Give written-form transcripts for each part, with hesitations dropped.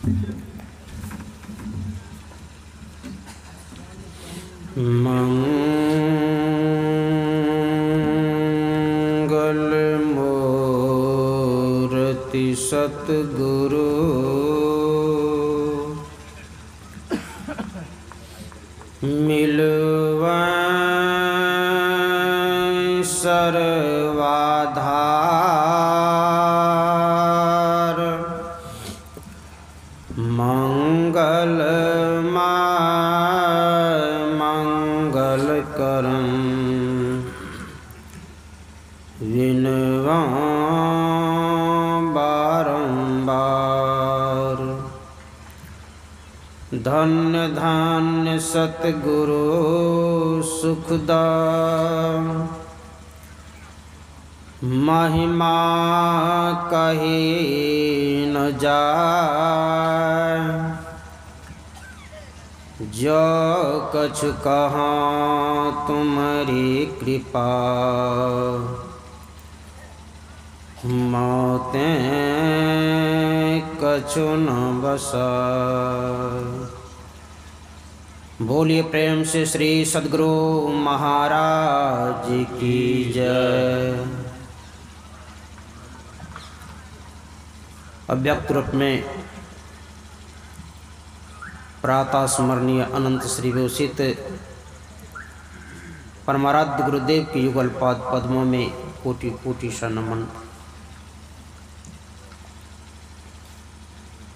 मंगलमूर्ति सतगुरु मिलवैं सर्वाधार। मंगलमय मंगलकरं विनवां बारंबार। धन्य धन्य सतगुरु सुखदां, महिमा कही न जाय। जो कछु कहाँ तुम्हारी कृपा, मोतें कछु न बसाय। बोलिए प्रेम से श्री सद्गुरु महाराज की जय। अव्यक्त रूप में प्रातः स्मरणीय अनंत श्री विभूषित परमाराध्य गुरुदेव के युगल पाद पद्मों में कोटि कोटि सा नमन।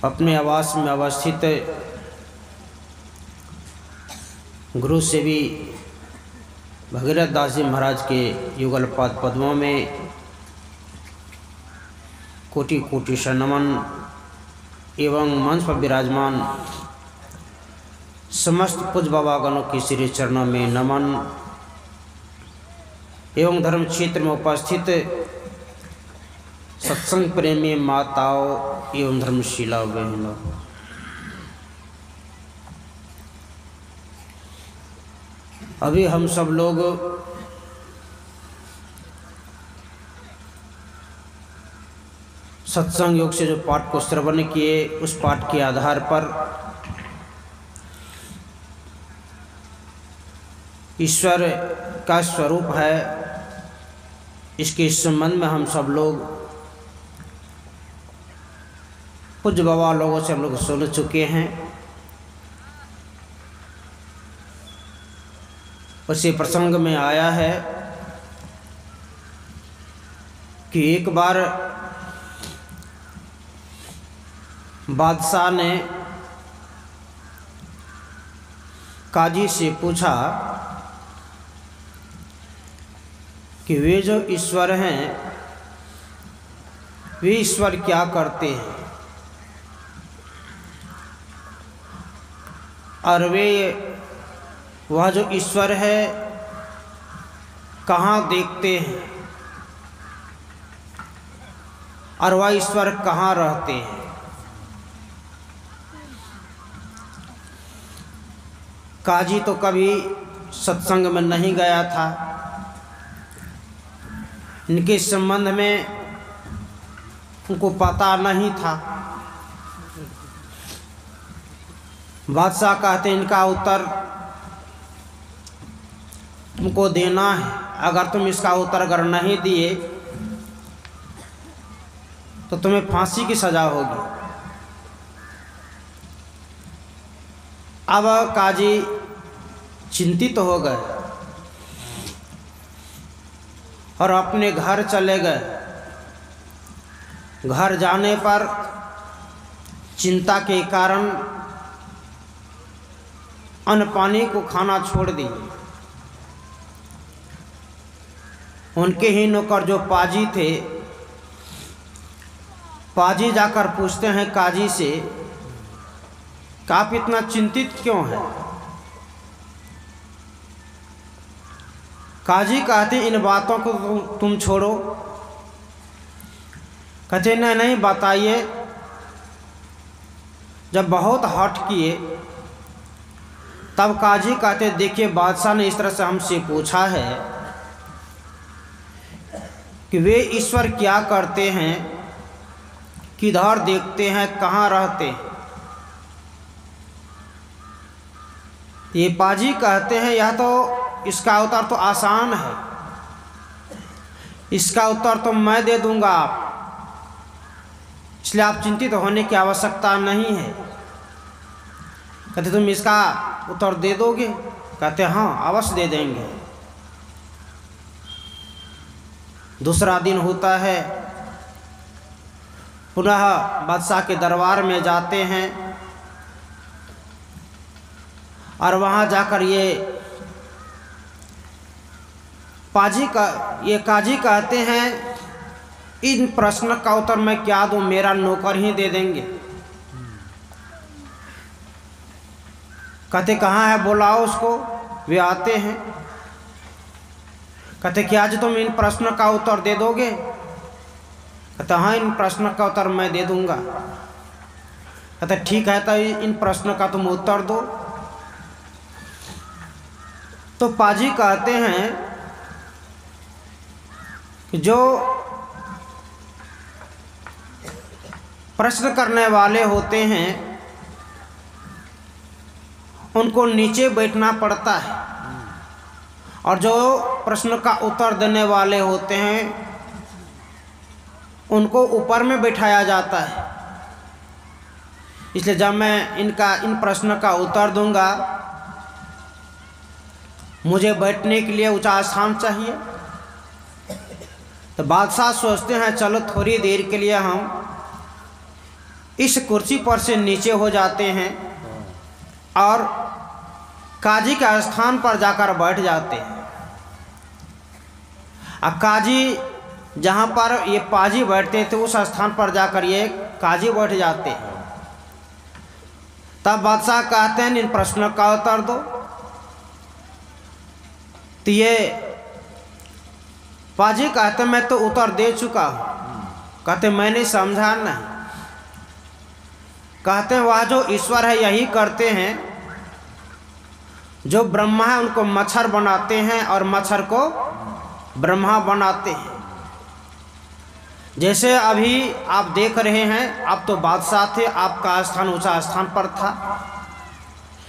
अपने आवास में अवस्थित गुरु सेवी भगीरथ दास जी महाराज के युगल पाद पद्मों में कोटि कोटि सा नमन एवं मंच पर विराजमान समस्त पूज्य बाबागणों के श्री चरणों में नमन एवं धर्म क्षेत्र में उपस्थित सत्संग प्रेमी माताओं एवं धर्मशीला बहनों, अभी हम सब लोग सत्संग योग से जो पाठ को श्रवण किए, उस पाठ के आधार पर ईश्वर का स्वरूप है, इसके संबंध में हम सब लोग पूज्य बाबा लोगों से हम लोग सुन चुके हैं। उसी प्रसंग में आया है कि एक बार बादशाह ने काजी से पूछा कि वे जो ईश्वर हैं, वे ईश्वर क्या करते हैं और वे वह जो ईश्वर है कहाँ देखते हैं और वह ईश्वर कहाँ रहते हैं। काजी तो कभी सत्संग में नहीं गया था, इनके संबंध में उनको पता नहीं था। बादशाह कहते इनका उत्तर तुमको देना है, अगर तुम इसका उत्तर अगर नहीं दिए तो तुम्हें फांसी की सजा होगी। अब काजी चिंतित हो गए और अपने घर चले गए। घर जाने पर चिंता के कारण अन्न पानी को खाना छोड़ दिए। उनके ही नौकर जो पाजी थे, पाजी जाकर पूछते हैं काजी से कि आप इतना चिंतित क्यों हैं। काजी कहते इन बातों को तुम छोड़ो। कहते नहीं बताइए। जब बहुत हट किए तब काजी कहते देखिए बादशाह ने इस तरह से हमसे पूछा है कि वे ईश्वर क्या करते हैं, किधर देखते हैं, कहाँ रहते हैं। ये पाजी कहते हैं यह तो इसका उत्तर तो आसान है, इसका उत्तर तो मैं दे दूंगा आप, इसलिए आप चिंतित होने की आवश्यकता नहीं है। कहते तुम इसका उत्तर दे दोगे? कहते हाँ अवश्य दे देंगे। दूसरा दिन होता है, पुनः बादशाह के दरबार में जाते हैं और वहाँ जाकर ये काजी कहते हैं इन प्रश्न का उत्तर मैं क्या दूं, मेरा नौकर ही दे देंगे। कहते कहाँ है, बुलाओ उसको। वे आते हैं, कहते क्या आज तुम इन प्रश्न का उत्तर दे दोगे? कहते हाँ इन प्रश्न का उत्तर मैं दे दूंगा। कहते ठीक है तो इन प्रश्न का तुम उत्तर दो। तो पाजी कहते हैं कि जो प्रश्न करने वाले होते हैं उनको नीचे बैठना पड़ता है और जो प्रश्न का उत्तर देने वाले होते हैं उनको ऊपर में बैठाया जाता है। इसलिए जब मैं इन प्रश्न का उत्तर दूंगा मुझे बैठने के लिए ऊंचा स्थान चाहिए। तो बादशाह सोचते हैं चलो थोड़ी देर के लिए हम इस कुर्सी पर से नीचे हो जाते हैं और काजी के स्थान पर जाकर बैठ जाते हैं। अब काजी जहाँ पर ये पाजी बैठते थे उस स्थान पर जाकर ये काजी बैठ जाते हैं। तब बादशाह कहते हैं इन प्रश्नों का उत्तर दो। तो ये पाजी कहते मैं तो उत्तर दे चुका हूँ। कहते मैंने समझा नहीं। कहते हैं वह जो ईश्वर है यही करते हैं, जो ब्रह्मा है उनको मच्छर बनाते हैं और मच्छर को ब्रह्मा बनाते हैं। जैसे अभी आप देख रहे हैं, आप तो बादशाह थे, आपका स्थान ऊंचा स्थान पर था,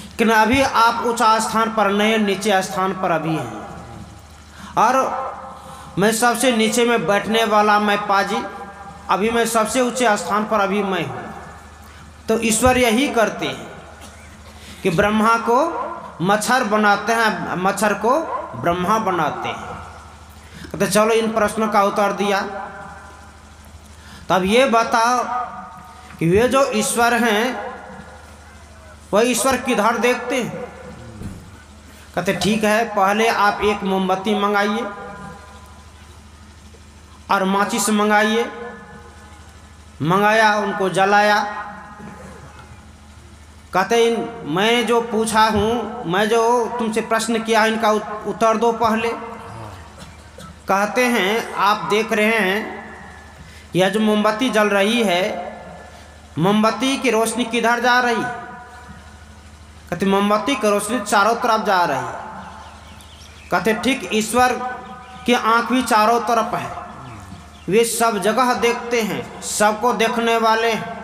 लेकिन अभी आप ऊंचा स्थान पर नहीं, नीचे स्थान पर अभी हैं। और मैं सबसे नीचे में बैठने वाला मैं पाजी, अभी मैं सबसे ऊंचे स्थान पर अभी मैं हूँ। तो ईश्वर यही करते हैं कि ब्रह्मा को मच्छर बनाते हैं, मच्छर को ब्रह्मा बनाते हैं। तो चलो इन प्रश्नों का उत्तर दिया। तब ये बताओ कि वे जो ईश्वर हैं वह ईश्वर किधर देखते हैं? कहते ठीक है, पहले आप एक मोमबत्ती मंगाइए और माचिस मंगाइए। मंगाया, उनको जलाया। कहते मैं जो पूछा हूँ, मैं जो तुमसे प्रश्न किया इनका उत्तर दो पहले। कहते हैं आप देख रहे हैं यह जो मोमबत्ती जल रही है, मोमबत्ती की रोशनी किधर जा रही? कहते मोमबत्ती की रोशनी चारों तरफ जा रही। कहते ठीक ईश्वर की आँख भी चारों तरफ है, वे सब जगह देखते हैं, सबको देखने वाले हैं,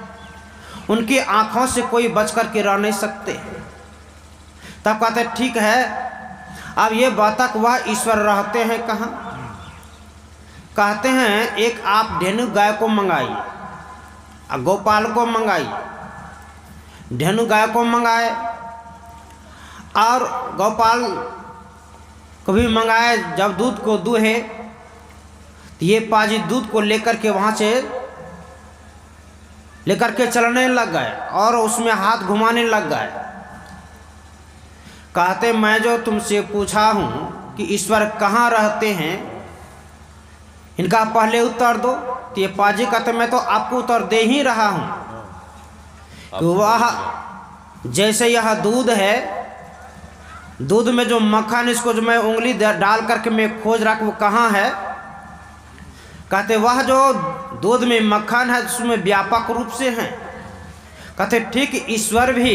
उनकी आँखों से कोई बच कर के रह नहीं सकते। तब कहते ठीक है, अब ये बातक वह ईश्वर रहते हैं कहाँ? कहते हैं एक आप धेनु गाय को मंगाइए और गोपाल को मंगाइए। धेनु गाय को मंगाए और गोपाल को भी मंगाए। जब दूध को दूहे तो ये पाजी दूध को लेकर के वहाँ से लेकर के चलने लग गए और उसमें हाथ घुमाने लग गए। कहते मैं जो तुमसे पूछा हूँ कि ईश्वर कहाँ रहते हैं, इनका पहले उत्तर दो। तो ये पाजी कहते मैं तो आपको उत्तर दे ही रहा हूँ। वह जैसे यह दूध है, दूध में जो मक्खन, इसको जो मैं उंगली डाल करके मैं खोज रहा वो कहाँ है? कहते वह जो दूध में मक्खन है उसमें व्यापक रूप से हैं। कहते ठीक ईश्वर भी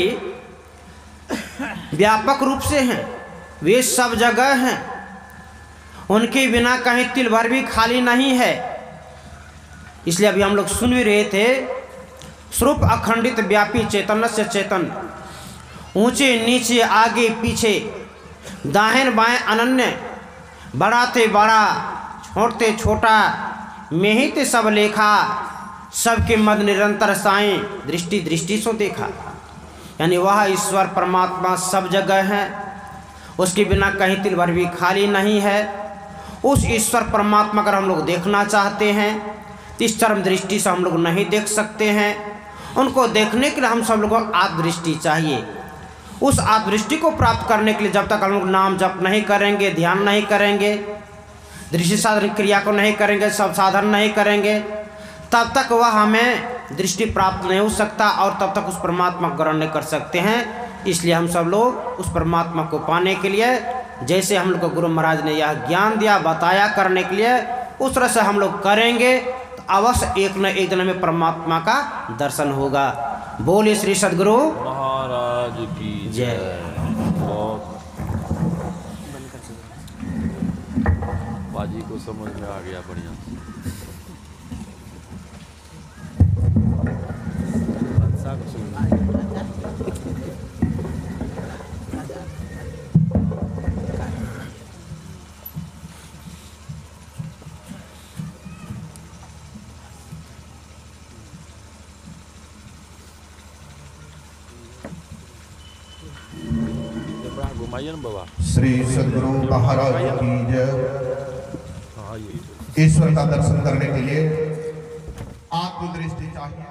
व्यापक रूप से हैं, वे सब जगह हैं, उनके बिना कहीं तिल भर भी खाली नहीं है। इसलिए अभी हम लोग सुन भी रहे थे, स्वरूप अखंडित व्यापी चैतन्य से चैतन्य, ऊंचे नीचे आगे पीछे दाहिने बाएं अनन्य, बढ़ाते बड़ा छोड़ते छोटा, में ही ते सब लेखा, सबके मद निरंतर साईं, दृष्टि दृष्टि सो देखा। यानी वह ईश्वर परमात्मा सब जगह है, उसके बिना कहीं तिल भर भी खाली नहीं है। उस ईश्वर परमात्मा अगर हम लोग देखना चाहते हैं तो इस चरम दृष्टि से हम लोग नहीं देख सकते हैं। उनको देखने के लिए हम सब लोगों को आत्मदृष्टि चाहिए। उस आत्मदृष्टि को प्राप्त करने के लिए जब तक हम लोग नाम जप नहीं करेंगे, ध्यान नहीं करेंगे, दृष्टि साधन क्रिया को नहीं करेंगे, सब साधन नहीं करेंगे, तब तक वह हमें दृष्टि प्राप्त नहीं हो सकता और तब तक उस परमात्मा को ग्रहण नहीं कर सकते हैं। इसलिए हम सब लोग उस परमात्मा को पाने के लिए, जैसे हम लोग को गुरु महाराज ने यह ज्ञान दिया बताया करने के लिए, उस तरह से हम लोग करेंगे तो अवश्य एक न एक दिन में परमात्मा का दर्शन होगा। बोले श्री सद्गुरु महाराज की जय। बाजी को समझ में आ गया बढ़िया। बाबा श्री सद्गुरु महाराज की जय। ईश्वर का दर्शन करने के लिए आत्मदृष्टि चाहिए।